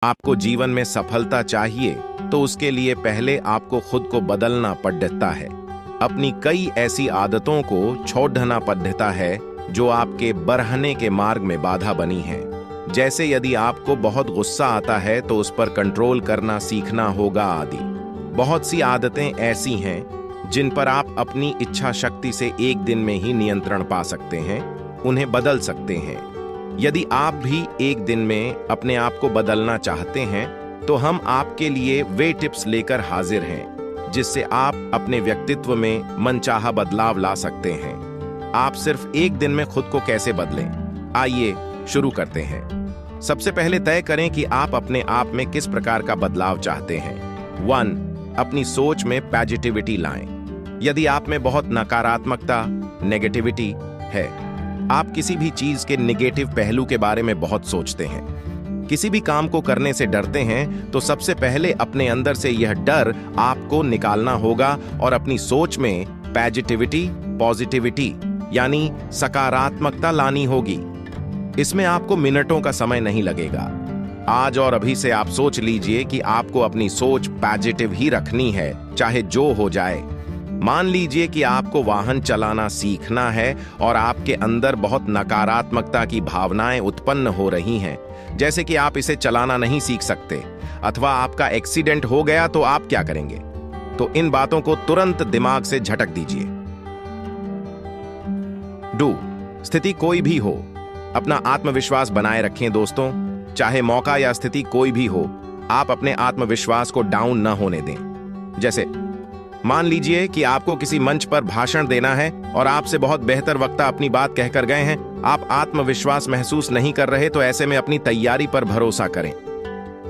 आपको जीवन में सफलता चाहिए तो उसके लिए पहले आपको खुद को बदलना पड़ता है। अपनी कई ऐसी आदतों को छोड़ना पड़ता है जो आपके बढ़ने के मार्ग में बाधा बनी है। जैसे यदि आपको बहुत गुस्सा आता है तो उस पर कंट्रोल करना सीखना होगा आदि। बहुत सी आदतें ऐसी हैं जिन पर आप अपनी इच्छा शक्ति से एक दिन में ही नियंत्रण पा सकते हैं, उन्हें बदल सकते हैं। यदि आप भी एक दिन में अपने आप को बदलना चाहते हैं तो हम आपके लिए वे टिप्स लेकर हाजिर हैं जिससे आप अपने व्यक्तित्व में मनचाहा बदलाव ला सकते हैं। आप सिर्फ एक दिन में खुद को कैसे बदलें, आइए शुरू करते हैं। सबसे पहले तय करें कि आप अपने आप में किस प्रकार का बदलाव चाहते हैं। 1. अपनी सोच में पॉजिटिविटी लाएं। यदि आप में बहुत नकारात्मकता नेगेटिविटी है, आप किसी भी चीज के नेगेटिव पहलू के बारे में बहुत सोचते हैं, किसी भी काम को करने से डरते हैं, तो सबसे पहले अपने अंदर से यह डर आपको निकालना होगा और अपनी सोच में पॉजिटिविटी यानी सकारात्मकता लानी होगी। इसमें आपको मिनटों का समय नहीं लगेगा। आज और अभी से आप सोच लीजिए कि आपको अपनी सोच पॉजिटिव ही रखनी है, चाहे जो हो जाए। मान लीजिए कि आपको वाहन चलाना सीखना है और आपके अंदर बहुत नकारात्मकता की भावनाएं उत्पन्न हो रही हैं, जैसे कि आप इसे चलाना नहीं सीख सकते अथवा आपका एक्सीडेंट हो गया, तो आप क्या करेंगे? तो इन बातों को तुरंत दिमाग से झटक दीजिए। स्थिति कोई भी हो, अपना आत्मविश्वास बनाए रखें दोस्तों। चाहे मौका या स्थिति कोई भी हो, आप अपने आत्मविश्वास को डाउन न होने दें। जैसे मान लीजिए कि आपको किसी मंच पर भाषण देना है और आपसे बहुत बेहतर वक्ता अपनी बात कहकर गए हैं, आप आत्मविश्वास महसूस नहीं कर रहे, तो ऐसे में अपनी तैयारी पर भरोसा करें।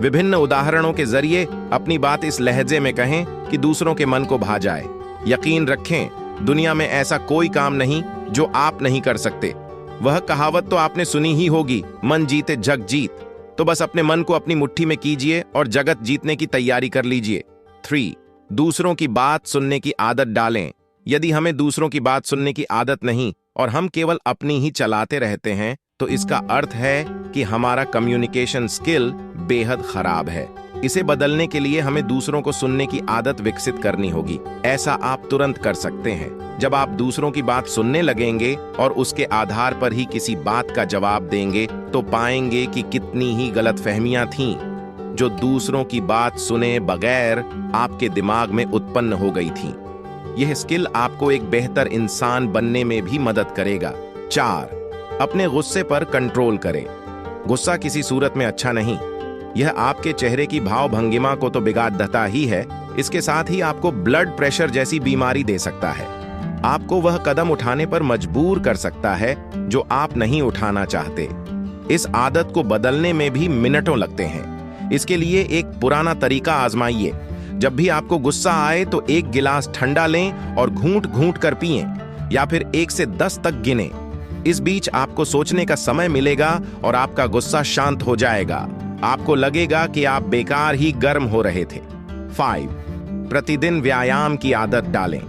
विभिन्न उदाहरणों के जरिए अपनी बात इस लहजे में कहें कि दूसरों के मन को भा जाए। यकीन रखें, दुनिया में ऐसा कोई काम नहीं जो आप नहीं कर सकते। वह कहावत तो आपने सुनी ही होगी, मन जीते जग जीत। तो बस अपने मन को अपनी मुट्ठी में कीजिए और जगत जीतने की तैयारी कर लीजिए। 3. दूसरों की बात सुनने की आदत डालें। यदि हमें दूसरों की बात सुनने की आदत नहीं और हम केवल अपनी ही चलाते रहते हैं, तो इसका अर्थ है कि हमारा कम्युनिकेशन स्किल बेहद खराब है। इसे बदलने के लिए हमें दूसरों को सुनने की आदत विकसित करनी होगी। ऐसा आप तुरंत कर सकते हैं। जब आप दूसरों की बात सुनने लगेंगे और उसके आधार पर ही किसी बात का जवाब देंगे, तो पाएंगे कि कितनी ही गलतफहमियां थीं जो दूसरों की बात सुने बगैर आपके दिमाग में उत्पन्न हो गई थीं। यह स्किल आपको एक बेहतर इंसान बनने में भी मदद करेगा। 4. अपने गुस्से पर कंट्रोल करें। गुस्सा किसी सूरत में अच्छा नहीं। यह आपके चेहरे की भाव भंगिमा को तो बिगाड़ देता ही है, इसके साथ ही आपको ब्लड प्रेशर जैसी बीमारी दे सकता है। आपको वह कदम उठाने पर मजबूर कर सकता है जो आप नहीं उठाना चाहते। इस आदत को बदलने में भी मिनटों लगते हैं। इसके लिए एक पुराना तरीका आजमाइए। जब भी आपको गुस्सा आए तो एक गिलास ठंडा लें और घूंट घूंट कर पिएं, या फिर 1 से 10 तक गिनें। इस बीच आपको सोचने का समय मिलेगा और आपका गुस्सा शांत हो जाएगा। आपको लगेगा कि आप बेकार ही गर्म हो रहे थे। 5. प्रतिदिन व्यायाम की आदत डालें।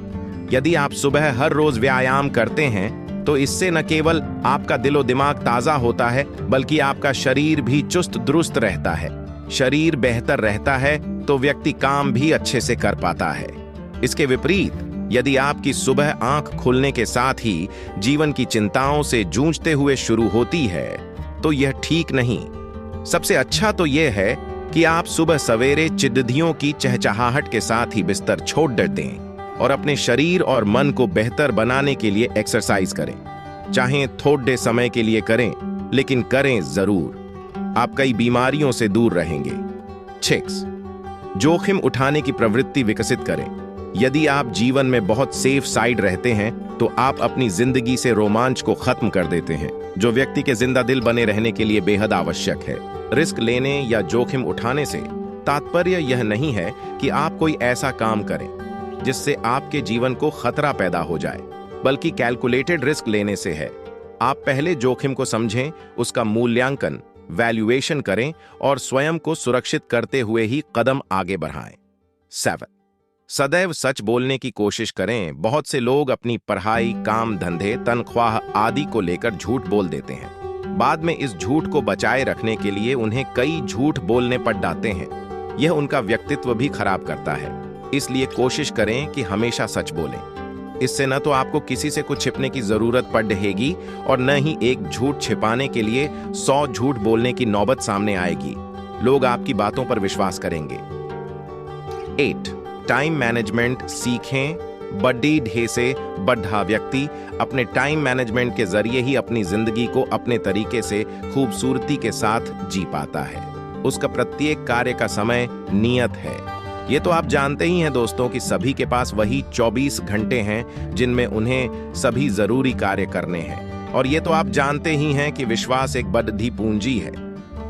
यदि आप सुबह हर रोज व्यायाम करते हैं तो इससे न केवल आपका दिलो दिमाग ताजा होता है, बल्कि आपका शरीर भी चुस्त दुरुस्त रहता है। शरीर बेहतर रहता है तो व्यक्ति काम भी अच्छे से कर पाता है। इसके विपरीत, यदि आपकी सुबह आंख खुलने के साथ ही जीवन की चिंताओं से जूझते हुए शुरू होती है, तो यह ठीक नहीं। सबसे अच्छा तो यह है कि आप सुबह सवेरे चिड़ियों की चहचहाहट के साथ ही बिस्तर छोड़ दें और अपने शरीर और मन को बेहतर बनाने के लिए एक्सरसाइज करें। चाहे थोड़े समय के लिए करें, लेकिन करें जरूर। आप कई बीमारियों से दूर रहेंगे। 6. जोखिम उठाने की प्रवृत्ति विकसित करें। यदि आप जीवन में बहुत सेफ साइड रहते हैं तो आप अपनी जिंदगी से रोमांच को खत्म कर देते हैं, जो व्यक्ति के जिंदा दिल बने रहने के लिए बेहद आवश्यक है। रिस्क लेने या जोखिम उठाने से तात्पर्य यह नहीं है कि आप कोई ऐसा काम करें जिससे आपके जीवन को खतरा पैदा हो जाए, बल्कि कैलकुलेटेड रिस्क लेने से है। आप पहले जोखिम को समझें, उसका मूल्यांकन वैल्यूएशन करें और स्वयं को सुरक्षित करते हुए ही कदम आगे बढ़ाएं। 7. सदैव सच बोलने की कोशिश करें। बहुत से लोग अपनी पढ़ाई, काम धंधे, तनख्वाह आदि को लेकर झूठ बोल देते हैं। बाद में इस झूठ को बचाए रखने के लिए उन्हें कई झूठ बोलने पड़ जाते हैं। यह उनका व्यक्तित्व भी खराब करता है। इसलिए कोशिश करें कि हमेशा सच बोलें। इससे न तो आपको किसी से कुछ छिपने की जरूरत पड़ेगी और न ही एक झूठ छिपाने के लिए 100 झूठ बोलने की नौबत सामने आएगी। लोग आपकी बातों पर विश्वास करेंगे। 8. टाइम मैनेजमेंट सीखें। बड्डी ढे से बड्ढा व्यक्ति अपने टाइम मैनेजमेंट के जरिए ही अपनी जिंदगी को अपने तरीके से खूबसूरती के साथ जी पाता है। उसका प्रत्येक कार्य का समय नियत है। ये तो आप जानते ही हैं दोस्तों कि सभी के पास वही 24 घंटे हैं जिनमें उन्हें सभी जरूरी कार्य करने हैं। और ये तो आप जानते ही हैं कि विश्वास एक बड्ढी पूंजी है।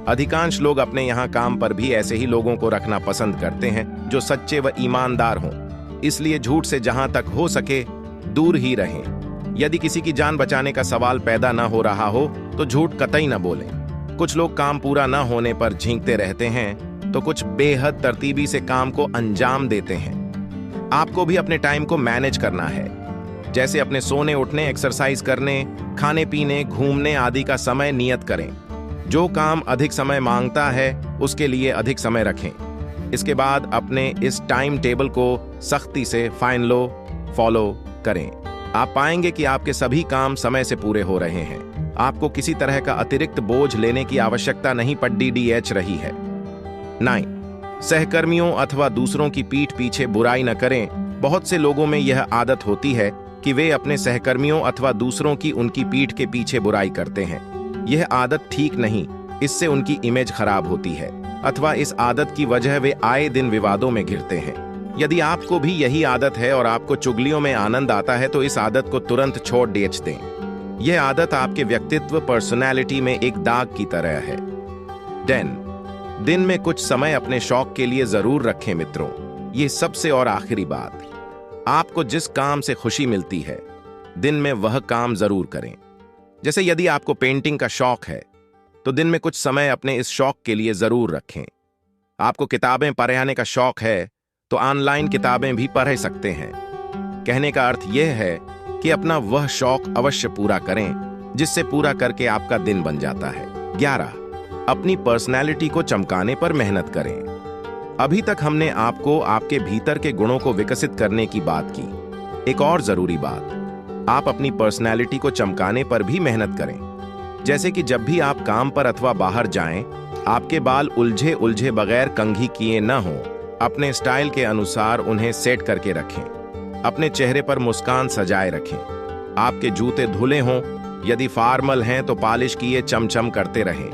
अधिकांश लोग अपने यहाँ काम पर भी ऐसे ही लोगों को रखना पसंद करते हैं जो सच्चे व ईमानदार हों। इसलिए झूठ से जहां तक हो सके दूर ही रहें। यदि किसी की जान बचाने का सवाल पैदा न हो रहा हो तो झूठ कतई न बोलें। कुछ लोग काम पूरा न होने पर झींकते रहते हैं तो कुछ बेहद तरतीबी से काम को अंजाम देते हैं। आपको भी अपने टाइम को मैनेज करना है। जैसे अपने सोने उठने, एक्सरसाइज करने, खाने पीने, घूमने आदि का समय नियत करें। जो काम अधिक समय मांगता है उसके लिए अधिक समय रखें। इसके बाद अपने इस टाइम टेबल को सख्ती से फॉलो करें। आप पाएंगे कि आपके सभी काम समय से पूरे हो रहे हैं। आपको किसी तरह का अतिरिक्त बोझ लेने की आवश्यकता नहीं पड़ी रही है। 9. सहकर्मियों अथवा दूसरों की पीठ पीछे बुराई न करें। बहुत से लोगों में यह आदत होती है कि वे अपने सहकर्मियों अथवा दूसरों की उनकी पीठ के पीछे बुराई करते हैं। यह आदत ठीक नहीं। इससे उनकी इमेज खराब होती है अथवा इस आदत की वजह वे आए दिन विवादों में घिरते हैं। यदि आपको भी यही आदत है और आपको चुगलियों में आनंद आता है तो इस आदत को तुरंत छोड़ दें। यह आदत आपके व्यक्तित्व, पर्सनैलिटी में एक दाग की तरह है। 10. दिन में कुछ समय अपने शौक के लिए जरूर रखें मित्रों। ये सबसे और आखिरी बात, आपको जिस काम से खुशी मिलती है दिन में वह काम जरूर करें। जैसे यदि आपको पेंटिंग का शौक है तो दिन में कुछ समय अपने इस शौक के लिए जरूर रखें। आपको किताबें पढ़ने का शौक है तो ऑनलाइन किताबें भी पढ़ सकते हैं। कहने का अर्थ यह है कि अपना वह शौक अवश्य पूरा करें जिससे पूरा करके आपका दिन बन जाता है। 11. अपनी पर्सनैलिटी को चमकाने पर मेहनत करें। अभी तक हमने आपको आपके भीतर के गुणों को विकसित करने की बात की। एक और जरूरी बात, आप अपनी पर्सनैलिटी को चमकाने पर भी मेहनत करें। जैसे कि जब भी आप काम पर अथवा बाहर जाएं, आपके बाल उलझे उलझे बगैर कंघी किए न हों। अपने स्टाइल के अनुसार उन्हें सेट करके रखें। अपने चेहरे पर मुस्कान सजाए रखें। आपके जूते धुले हों, यदि फॉर्मल हैं तो पॉलिश किए चमचम करते रहें।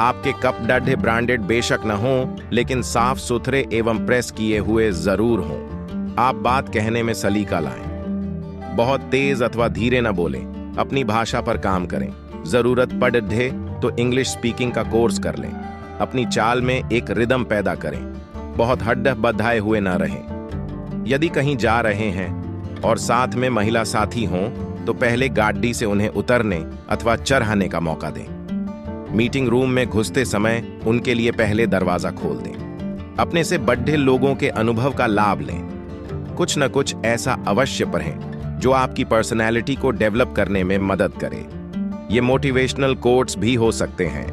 आपके कप डढ़े ब्रांडेड बेशक न हों लेकिन साफ सुथरे एवं प्रेस किए हुए जरूर हों। आप बात कहने में सलीका लाएं। बहुत तेज अथवा धीरे न बोलें। अपनी भाषा पर काम करें। जरूरत पड़े तो इंग्लिश स्पीकिंग का कोर्स कर लें। अपनी चाल में एक रिदम पैदा करें। बहुत हड्ड बधाए हुए ना रहें। यदि कहीं जा रहे हैं और साथ में महिला साथी हों तो पहले गाड़ी से उन्हें उतरने अथवा चढ़ने का मौका दें। मीटिंग रूम में घुसते समय उनके लिए पहले दरवाजा खोल दें। अपने से बड़े लोगों के अनुभव का लाभ लें। कुछ न कुछ ऐसा अवश्य पढ़ें जो आपकी पर्सनैलिटी को डेवलप करने में मदद करे। ये मोटिवेशनल कोट्स भी हो सकते हैं।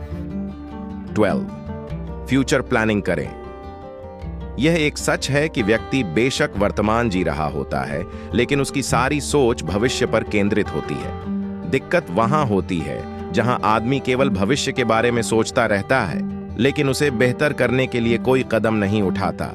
12. फ्यूचर प्लानिंग करें। यह एक सच है कि व्यक्ति बेशक वर्तमान जी रहा होता है लेकिन उसकी सारी सोच भविष्य पर केंद्रित होती है। दिक्कत वहां होती है जहां आदमी केवल भविष्य के बारे में सोचता रहता है लेकिन उसे बेहतर करने के लिए कोई कदम नहीं उठाता।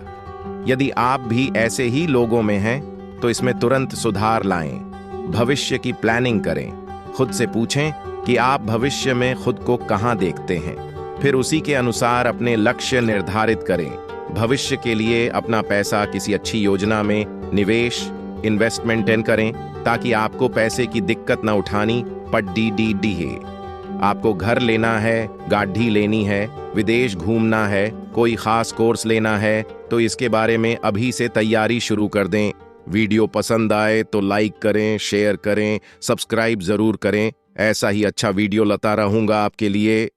यदि आप भी ऐसे ही लोगों में हैं तो इसमें तुरंत सुधार लाएं। भविष्य की प्लानिंग करें। खुद से पूछें कि आप भविष्य में खुद को कहां देखते हैं, फिर उसी के अनुसार अपने लक्ष्य निर्धारित करें। भविष्य के लिए अपना पैसा किसी अच्छी योजना में निवेश इन्वेस्टमेंट करें ताकि आपको पैसे की दिक्कत न उठानी पड़ी है। आपको घर लेना है, गाड़ी लेनी है, विदेश घूमना है, कोई खास कोर्स लेना है तो इसके बारे में अभी से तैयारी शुरू कर दें। वीडियो पसंद आए तो लाइक करें, शेयर करें, सब्सक्राइब जरूर करें। ऐसा ही अच्छा वीडियो लाता रहूंगा आपके लिए।